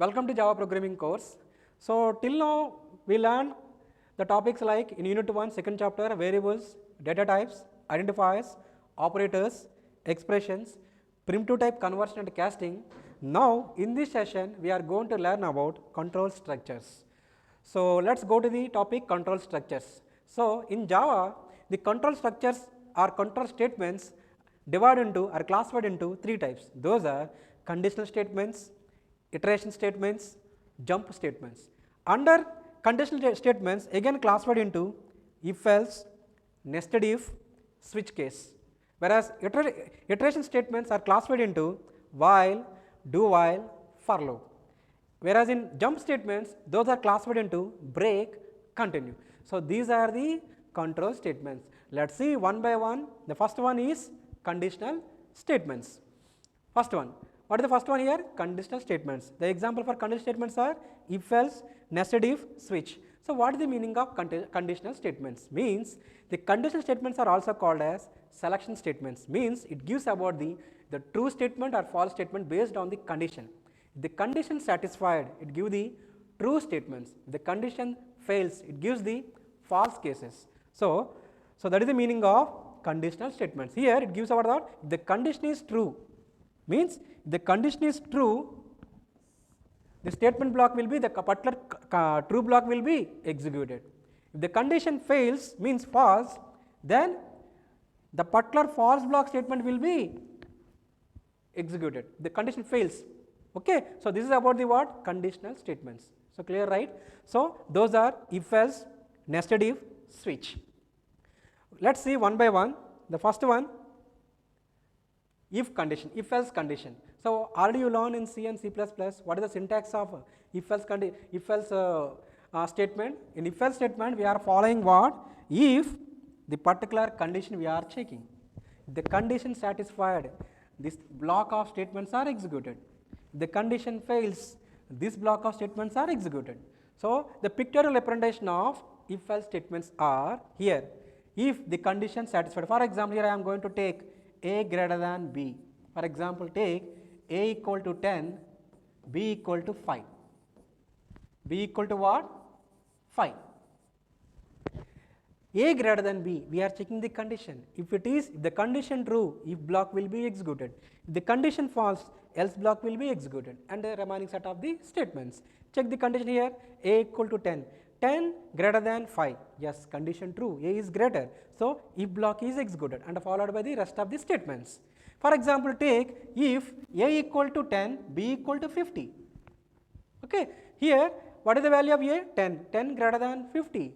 Welcome to Java programming course. So till now we learned the topics like in unit 1 second chapter variables, data types, identifiers, operators, expressions, primitive type conversion and casting. Now in this session we are going to learn about control structures. So let's go to the topic control structures. So in Java the control structures or control statements divided into or classified into three types. Those are conditional statements, iteration statements, jump statements. Under conditional statements again classified into if else, nested if, switch case. Whereas iteration statements are classified into while, do while, for loop. Whereas in jump statements those are classified into break, continue. So these are the control statements. Let us see one by one. The first one is conditional statements. First one. What is the first one here? Conditional statements. The example for conditional statements are if else, nested if, switch. So what is the meaning of conditional statements? Means the conditional statements are also called as selection statements. Means it gives about the true statement or false statement based on the condition. If the condition satisfied, it gives the true statements. If the condition fails, it gives the false cases. So that is the meaning of conditional statements. Here it gives about that if the condition is true, means if the condition is true, the statement block will be the particular true block will be executed. If the condition fails, means false, then the particular false block statement will be executed. The condition fails. Okay. So this is about the what? Conditional statements. So clear, right? So those are if else, nested if, switch. Let us see one by one. The first one, if condition, if else condition. So already you learn in C and C++ what is the syntax of if else statement. In if else statement we are following what? If the particular condition we are checking, if the condition satisfied, this block of statements are executed. If the condition fails, this block of statements are executed. So the pictorial representation of if else statements are here. If the condition satisfied, for example here I am going to take a greater than b. For example, take a equal to 10, b equal to 5. b equal to what? 5. A greater than b, we are checking the condition. If it is, if the condition true, if block will be executed. If the condition false, else block will be executed, and the remaining set of the statements. Check the condition here, a equal to 10. 10 greater than 5, yes, condition true, a is greater. So if block is executed and followed by the rest of the statements. For example, take if a equal to 10, b equal to 50. Okay. Here what is the value of a? 10. 10 greater than 50,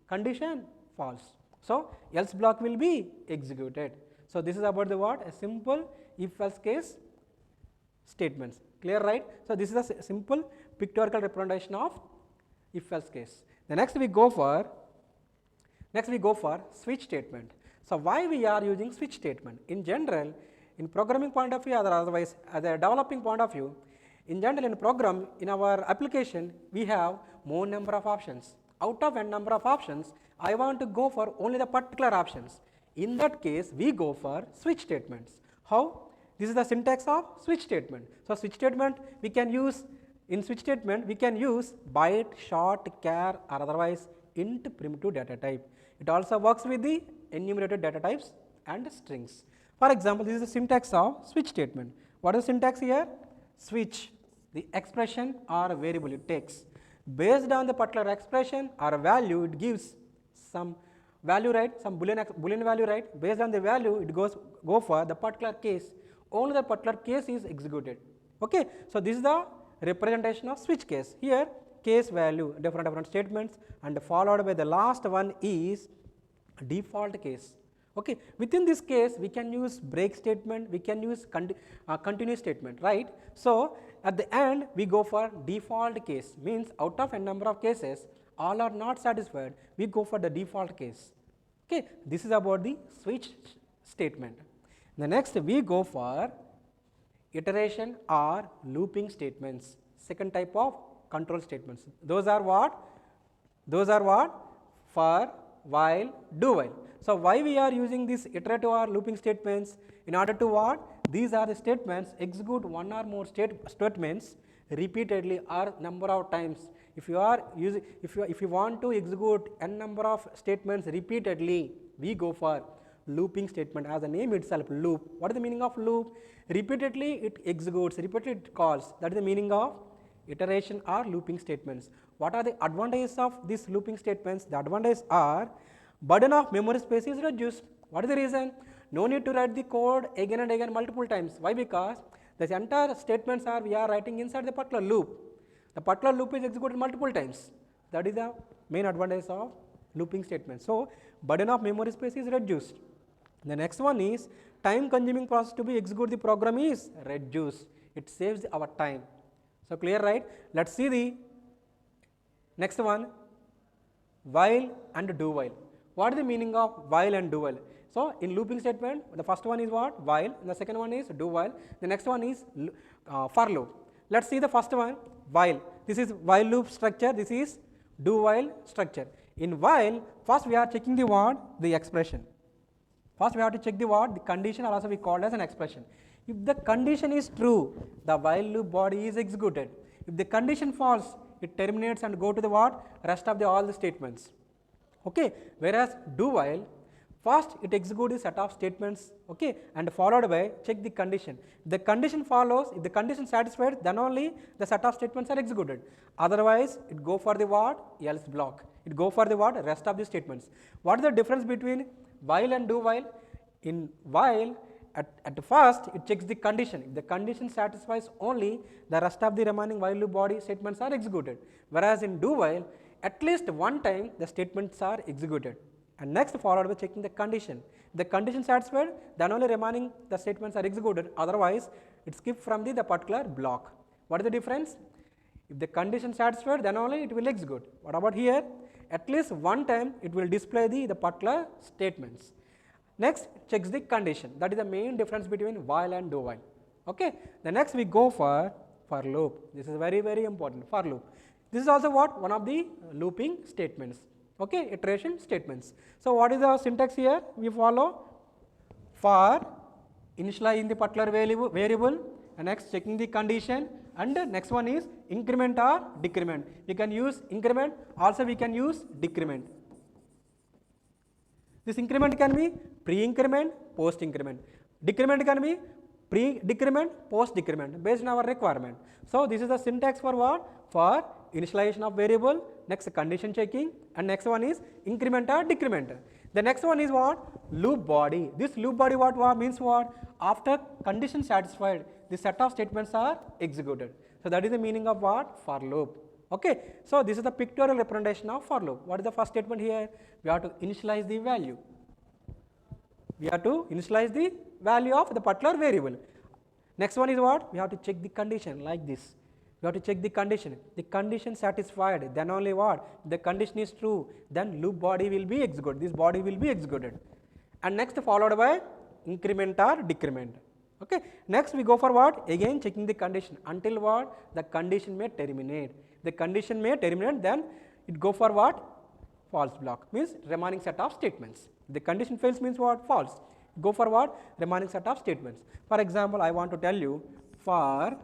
condition false. So else block will be executed. So this is about the what? A simple if else case statements. Clear, right? So this is a simple pictorial representation of if else case. The next we go for switch statement. So why we are using switch statement? In general, in programming point of view or otherwise as a developing point of view, in general in program, in our application we have more number of options. Out of n number of options, I want to go for only the particular options. In that case we go for switch statements. How? This is the syntax of switch statement. So switch statement we can use, in switch statement we can use byte, short, char or otherwise int primitive data type. It also works with the enumerated data types and strings. For example, this is the syntax of switch statement. What is the syntax here? Switch, the expression or a variable it takes. Based on the particular expression or a value, it gives some value, right? Some boolean value, right? Based on the value, it go for the particular case. Only the particular case is executed. Okay. So this is the representation of switch case. Here case value, different statements, and followed by the last one is default case. Okay. Within this case we can use break statement, we can use continue statement, right? So at the end we go for default case, means out of n number of cases all are not satisfied, we go for the default case. Okay. This is about the switch statement. The next we go for iteration or looping statements, second type of control statements. Those are what? Those are what? For, while, do while. So why we are using these iterative or looping statements? In order to what? These are the statements execute one or more statements repeatedly or number of times. If you are using, if you want to execute n number of statements repeatedly, we go for looping statement. As the name itself, loop. What is the meaning of loop? Repeatedly it executes, repeatedly it calls. That is the meaning of iteration or looping statements. What are the advantages of these looping statements? The advantages are burden of memory space is reduced. What is the reason? No need to write the code again and again multiple times. Why? Because the entire statements are we are writing inside the particular loop. The particular loop is executed multiple times. That is the main advantage of looping statements. So burden of memory space is reduced. The next one is time consuming process to be execute the program is reduced. It saves our time. So clear, right? Let's see the next one, while and do while. What is the meaning of while and do while? So in looping statement, the first one is what? While, and the second one is do while. The next one is for loop. Let's see the first one, while. This is while loop structure, this is do while structure. In while, first we are checking the what? The expression. First we have to check the what? The condition, or also we call as an expression. If the condition is true, the while loop body is executed. If the condition false, it terminates and go to the what? Rest of the all the statements. Okay. Whereas do while, first it executes a set of statements, okay, and followed by check the condition. If the condition follows, if the condition satisfied, then only the set of statements are executed. Otherwise, it go for the what? Else block. It go for the what? Rest of the statements. What is the difference between while and do while? In while, at first it checks the condition. If the condition satisfies only, the rest of the remaining while loop body statements are executed. Whereas in do while, at least one time the statements are executed. And next followed by checking the condition. If the condition satisfied, then only remaining the statements are executed. Otherwise, it skips from the particular block. What is the difference? If the condition satisfied, then only it will execute. What about here? At least one time it will display the particular statements. Next, checks the condition. That is the main difference between while and do while. Okay. The next we go for loop. This is very, very important, for loop. This is also what? One of the looping statements. Okay, iteration statements. So what is the syntax here? We follow for initializing the particular variable, and next checking the condition, and next one is increment or decrement. We can use increment, also we can use decrement. This increment can be pre-increment, post-increment. Decrement can be pre-decrement, post-decrement based on our requirement. So this is the syntax for what? For initialization of variable, next condition checking, and next one is increment or decrement. The next one is what? Loop body. This loop body what means what? After condition satisfied, the set of statements are executed. So that is the meaning of what? For loop. Okay. So this is the pictorial representation of for loop. What is the first statement here? We have to initialize the value. We have to initialize the value of the particular variable. Next one is what? We have to check the condition like this. We have to check the condition. The condition satisfied, then only what? The condition is true, then loop body will be executed. This body will be executed. And next followed by increment or decrement. Okay. Next we go for what? Again checking the condition until what? The condition may terminate. The condition may terminate, then it go for what? False block, means remaining set of statements. The condition fails means what? False. Go for what? Remaining set of statements. For example, I want to tell you for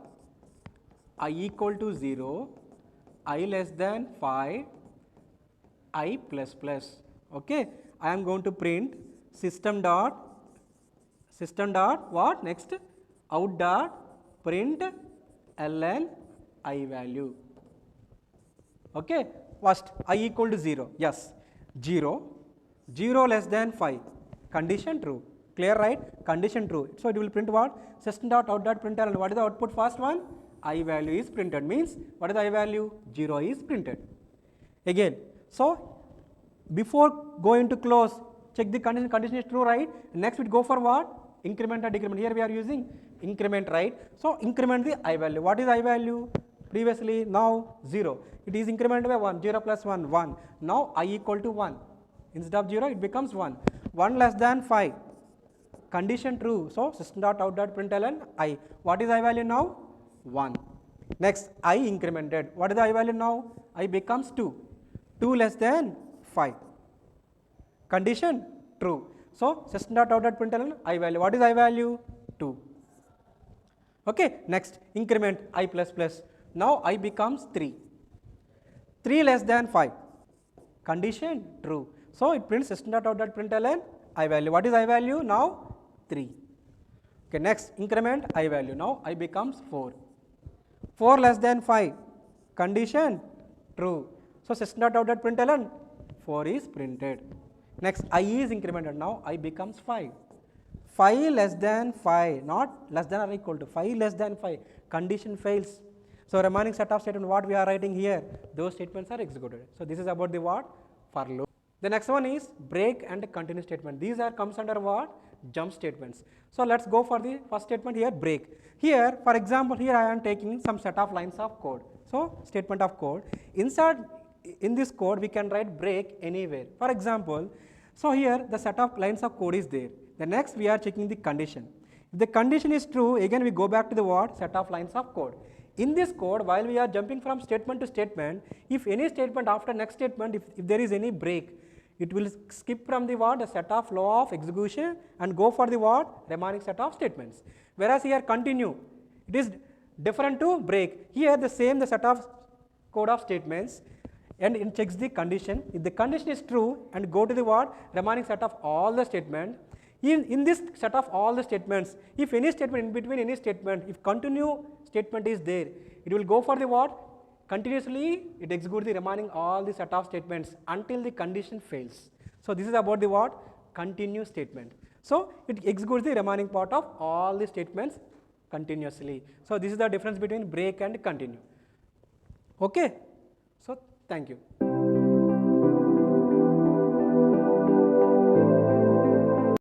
I equal to 0, I less than 5, I plus plus. Okay. I am going to print system dot what? Next out dot print ln I value. Okay. First I equal to 0. Yes. 0 less than 5. Condition true. Clear, right? Condition true. So it will print what? System dot out dot print ln. What is the output? First one? I value is printed, means what is the I value? 0 is printed. Again, so before going to close, check the condition. Condition is true, right? Next we go for what? Increment or decrement. Here we are using increment, right? So increment the I value. What is I value? Previously, now 0. It is incremented by 1. 0 plus 1, 1. Now I equal to 1. Instead of 0, it becomes 1. 1 less than 5. Condition true. So system dot out dot println I. What is I value now? 1. Next I incremented. What is the I value now? I becomes 2. 2 less than 5. Condition true. So system dot out dot println I value. What is I value? 2. Okay. Next increment I plus plus. Now I becomes 3. 3 less than 5. Condition true. So it prints system.out.println I value. What is I value? Now 3. Okay, next increment I value. Now I becomes 4. 4 less than 5. Condition true. So system.out.println 4 is printed. Next I is incremented. Now I becomes 5. 5 less than 5, not less than or equal to 5 less than 5. Condition fails. So remaining set of statements what we are writing here, those statements are executed. So this is about the what? For loop. The next one is break and continue statement. These are comes under what? Jump statements. So let's go for the first statement here, break. Here, for example, here I am taking some set of lines of code. So statement of code. Inside in this code we can write break anywhere. For example, so here the set of lines of code is there. The next we are checking the condition. If the condition is true, again we go back to the what? Set of lines of code. In this code, while we are jumping from statement to statement, if any statement after next statement, if there is any break, it will skip from the what? The set of law of execution and go for the what? Remaining set of statements. Whereas here continue, it is different to break. Here the same the set of code of statements and it checks the condition. If the condition is true and go to the what? Remaining set of all the statement. In this set of all the statements, if any statement in between any statement, if continue statement is there, it will go for the what? Continuously it executes the remaining all the set of statements until the condition fails. So this is about the what? Continue statement. So it executes the remaining part of all the statements continuously. So this is the difference between break and continue. Okay. So thank you.